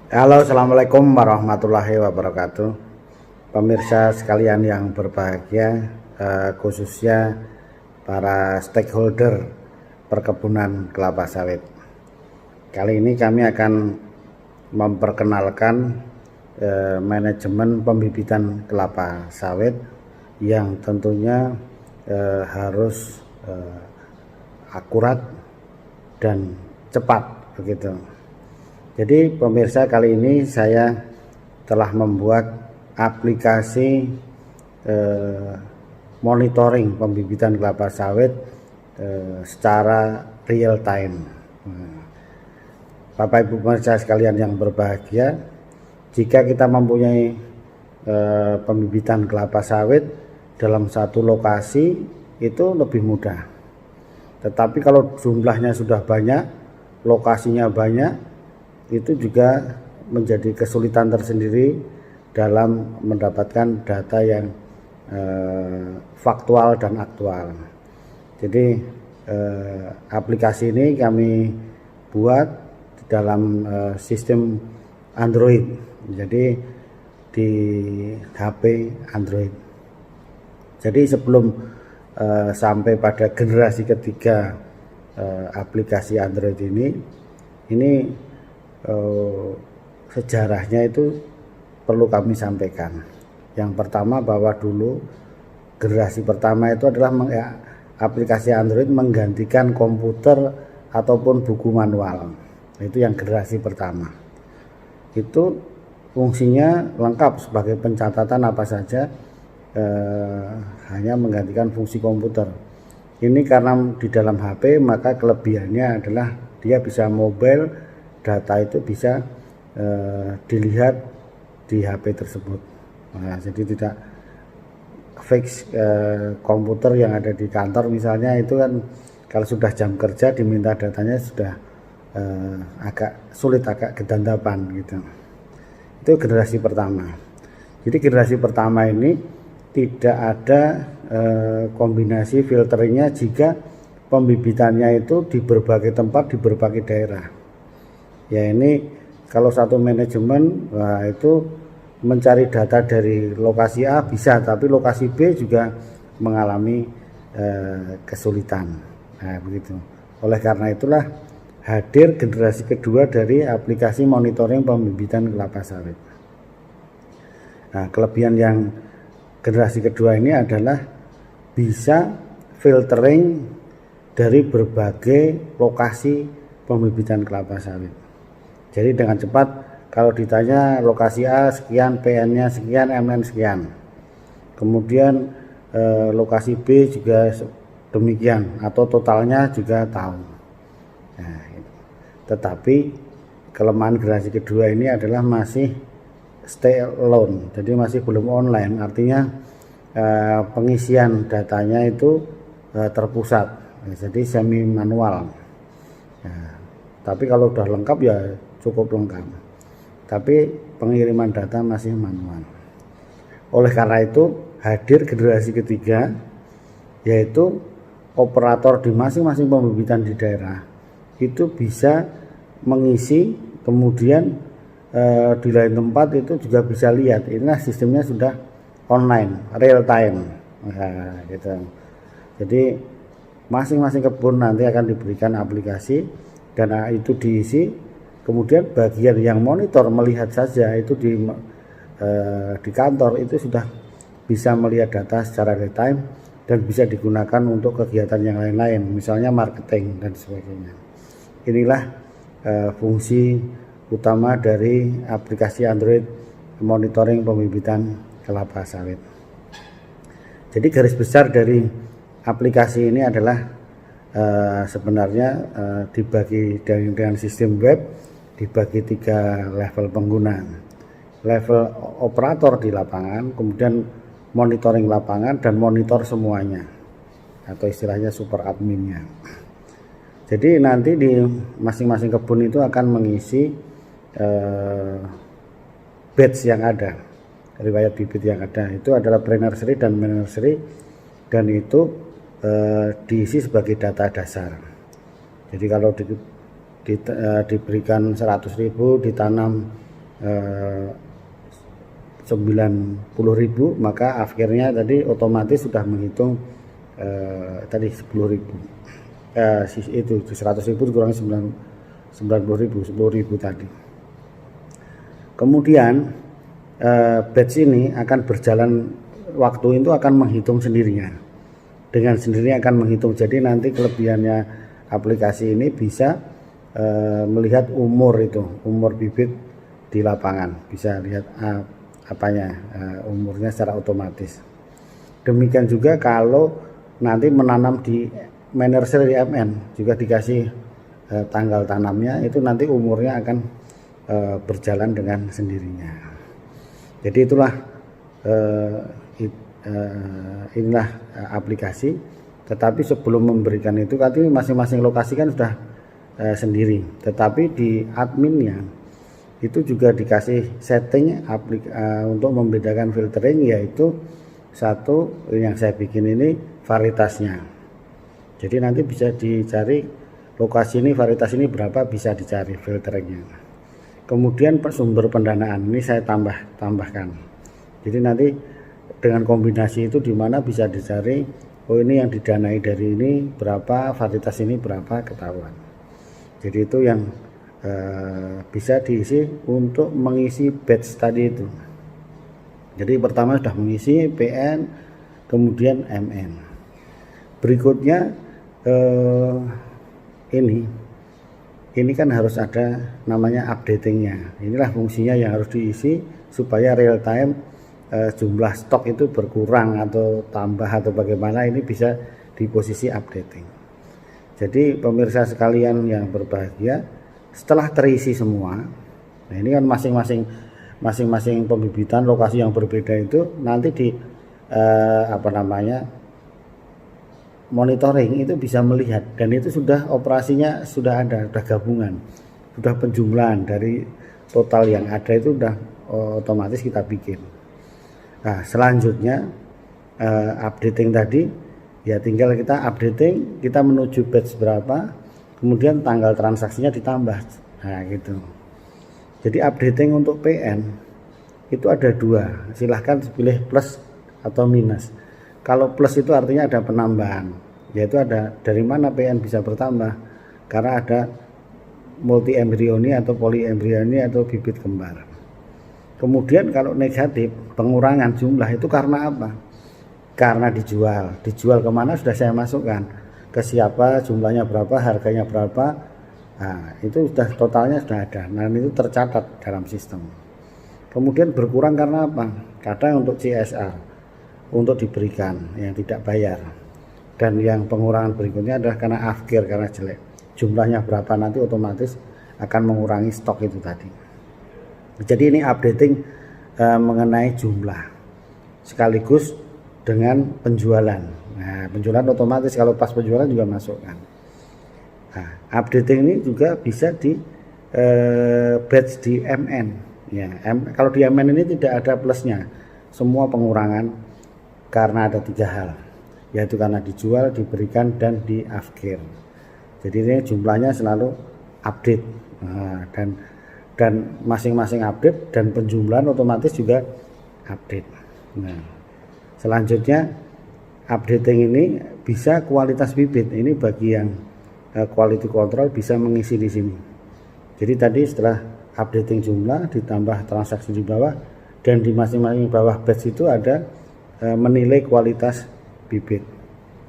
Halo, assalamualaikum warahmatullahi wabarakatuh. Pemirsa sekalian yang berbahagia, khususnya para stakeholder perkebunan kelapa sawit. Kali ini kami akan memperkenalkan manajemen pembibitan kelapa sawit yang tentunya harus akurat dan cepat begitu. Jadi pemirsa, kali ini saya telah membuat aplikasi monitoring pembibitan kelapa sawit secara real time. Bapak Ibu pemirsa sekalian yang berbahagia, jika kita mempunyai pembibitan kelapa sawit dalam satu lokasi itu lebih mudah. Tetapi kalau jumlahnya sudah banyak, lokasinya banyak, itu juga menjadi kesulitan tersendiri dalam mendapatkan data yang faktual dan aktual. Jadi aplikasi ini kami buat dalam sistem Android, jadi di HP Android. Jadi sebelum sampai pada generasi ketiga aplikasi Android ini sejarahnya itu perlu kami sampaikan. Yang pertama, bahwa dulu generasi pertama itu adalah aplikasi Android menggantikan komputer ataupun buku manual. Itu yang generasi pertama. Itu fungsinya lengkap sebagai pencatatan apa saja, hanya menggantikan fungsi komputer. Ini karena di dalam HP, maka kelebihannya adalah dia bisa mobile, data itu bisa dilihat di HP tersebut. Nah, jadi tidak fix komputer yang ada di kantor misalnya, itu kan kalau sudah jam kerja diminta datanya sudah agak sulit, agak kedandapan gitu. Itu generasi pertama. Jadi generasi pertama ini tidak ada kombinasi filteringnya jika pembibitannya itu di berbagai tempat, di berbagai daerah. Ya, ini kalau satu manajemen, wah, itu mencari data dari lokasi A bisa, tapi lokasi B juga mengalami kesulitan. Nah, begitu. Oleh karena itulah hadir generasi kedua dari aplikasi monitoring pembibitan kelapa sawit. Nah, kelebihan yang generasi kedua ini adalah bisa filtering dari berbagai lokasi pembibitan kelapa sawit. Jadi dengan cepat, kalau ditanya lokasi A sekian, PN-nya sekian, MN sekian. Kemudian lokasi B juga demikian, atau totalnya juga tahu. Nah, tetapi kelemahan generasi kedua ini adalah masih stay alone, jadi masih belum online. Artinya pengisian datanya itu terpusat, jadi semi manual. Nah, tapi kalau sudah lengkap ya cukup lengkap, tapi pengiriman data masih manual. Oleh karena itu hadir generasi ketiga, yaitu operator di masing-masing pembibitan di daerah itu bisa mengisi, kemudian di lain tempat itu juga bisa lihat. Inilah sistemnya sudah online, real time. Nah, gitu. Jadi masing-masing kebun nanti akan diberikan aplikasi dan itu diisi. Kemudian bagian yang monitor melihat saja itu di kantor itu sudah bisa melihat data secara real time dan bisa digunakan untuk kegiatan yang lain-lain, misalnya marketing dan sebagainya. Inilah fungsi utama dari aplikasi Android monitoring pembibitan kelapa sawit. Jadi garis besar dari aplikasi ini adalah sebenarnya dibagi dengan sistem web, dibagi 3 level pengguna. Level operator di lapangan, kemudian monitoring lapangan, dan monitor semuanya, atau istilahnya super adminnya. Jadi nanti di masing-masing kebun itu akan mengisi batch yang ada, riwayat bibit yang ada. Itu adalah pre-nursery dan main-nursery, dan itu diisi sebagai data dasar. Jadi kalau diberikan 100.000 ditanam 90.000, maka akhirnya tadi otomatis sudah menghitung tadi 10.000, itu 100.000 dikurangi 90.000, 10.000 tadi. Kemudian batch ini akan berjalan, waktu itu akan menghitung sendirinya, dengan sendirinya akan menghitung. Jadi nanti kelebihannya aplikasi ini bisa melihat umur bibit di lapangan, bisa lihat umurnya secara otomatis. Demikian juga kalau nanti menanam di nursery MN juga dikasih tanggal tanamnya, itu nanti umurnya akan berjalan dengan sendirinya. Jadi itulah inilah aplikasi. Tetapi sebelum memberikan itu, tadi masing-masing lokasi kan sudah sendiri, tetapi di adminnya itu juga dikasih setting untuk membedakan filtering, yaitu satu yang saya bikin ini varietasnya. Jadi nanti bisa dicari lokasi ini, varietas ini berapa, bisa dicari filteringnya. Kemudian sumber pendanaan ini saya tambahkan. Jadi nanti dengan kombinasi itu dimana bisa dicari, oh ini yang didanai dari ini berapa, varietas ini berapa, ketahuan. Jadi itu yang bisa diisi untuk mengisi batch tadi itu. Jadi pertama sudah mengisi PN, kemudian MN. Berikutnya ini kan harus ada namanya updatingnya. Inilah fungsinya yang harus diisi supaya real time jumlah stok itu berkurang atau tambah atau bagaimana, ini bisa di posisi updating. Jadi pemirsa sekalian yang berbahagia, setelah terisi semua, nah ini kan masing-masing pembibitan lokasi yang berbeda itu nanti di monitoring itu bisa melihat, dan itu sudah operasinya sudah ada, sudah gabungan, sudah penjumlahan dari total yang ada itu sudah otomatis kita bikin. Nah selanjutnya updating tadi ya, tinggal kita updating, kita menuju batch berapa, kemudian tanggal transaksinya ditambah. Nah gitu. Jadi updating untuk PN itu ada dua, silahkan pilih plus atau minus. Kalau plus itu artinya ada penambahan, yaitu ada dari mana PN bisa bertambah, karena ada multi embrioni atau poli embrioni atau bibit kembar. Kemudian kalau negatif, pengurangan jumlah, itu karena apa? Karena dijual kemana sudah saya masukkan, ke siapa, jumlahnya berapa, harganya berapa. Nah itu sudah totalnya sudah ada, nah itu tercatat dalam sistem. Kemudian berkurang karena apa? Kadang untuk CSR, untuk diberikan yang tidak bayar. Dan yang pengurangan berikutnya adalah karena afkir, karena jelek. Jumlahnya berapa, nanti otomatis akan mengurangi stok itu tadi. Jadi ini updating mengenai jumlah sekaligus dengan penjualan. Nah penjualan otomatis kalau pas penjualan juga masukkan. Nah updating ini juga bisa di batch di MN ya. Kalau di MN ini tidak ada plusnya, semua pengurangan karena ada 3 hal, yaitu karena dijual, diberikan, dan di afkir. Jadi ini jumlahnya selalu update. Nah, dan masing-masing update, dan penjumlahan otomatis juga update. Nah selanjutnya updating ini bisa kualitas bibit. Ini bagi yang quality control bisa mengisi di sini. Jadi tadi setelah updating jumlah ditambah transaksi di bawah, dan di masing-masing bawah batch itu ada menilai kualitas bibit.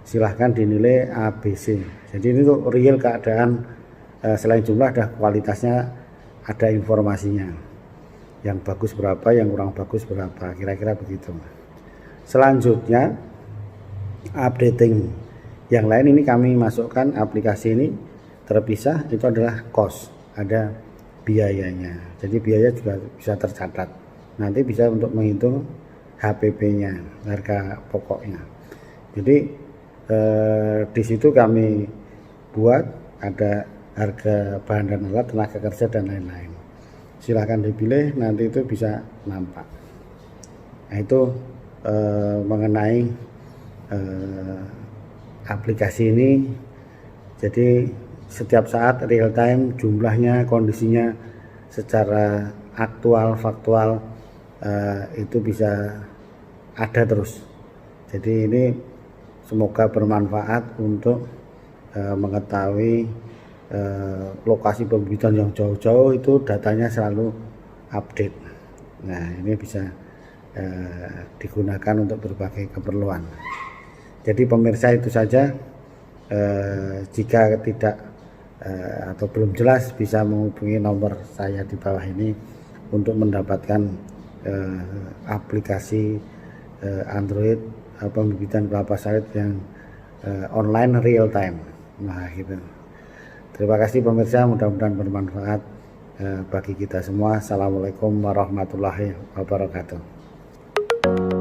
Silahkan dinilai ABC. Jadi ini untuk real keadaan, selain jumlah ada kualitasnya, ada informasinya. Yang bagus berapa, yang kurang bagus berapa, kira-kira begitu. Selanjutnya updating yang lain ini kami masukkan aplikasi ini terpisah, itu adalah cost, ada biayanya. Jadi biaya juga bisa tercatat. Nanti bisa untuk menghitung HPP-nya, harga pokoknya. Jadi di situ kami buat ada harga bahan dan alat, tenaga kerja, dan lain-lain. Silahkan dipilih, nanti itu bisa nampak. Nah itu mengenai aplikasi ini. Jadi setiap saat real time jumlahnya, kondisinya secara aktual faktual itu bisa ada terus. Jadi ini semoga bermanfaat untuk mengetahui lokasi pembibitan yang jauh-jauh itu datanya selalu update. Nah, ini bisa digunakan untuk berbagai keperluan. Jadi pemirsa, itu saja. Jika tidak atau belum jelas, bisa menghubungi nomor saya di bawah ini untuk mendapatkan aplikasi Android pembibitan kelapa sawit yang online real time. Nah, gitu. Terima kasih pemirsa, mudah-mudahan bermanfaat bagi kita semua. Assalamualaikum warahmatullahi wabarakatuh.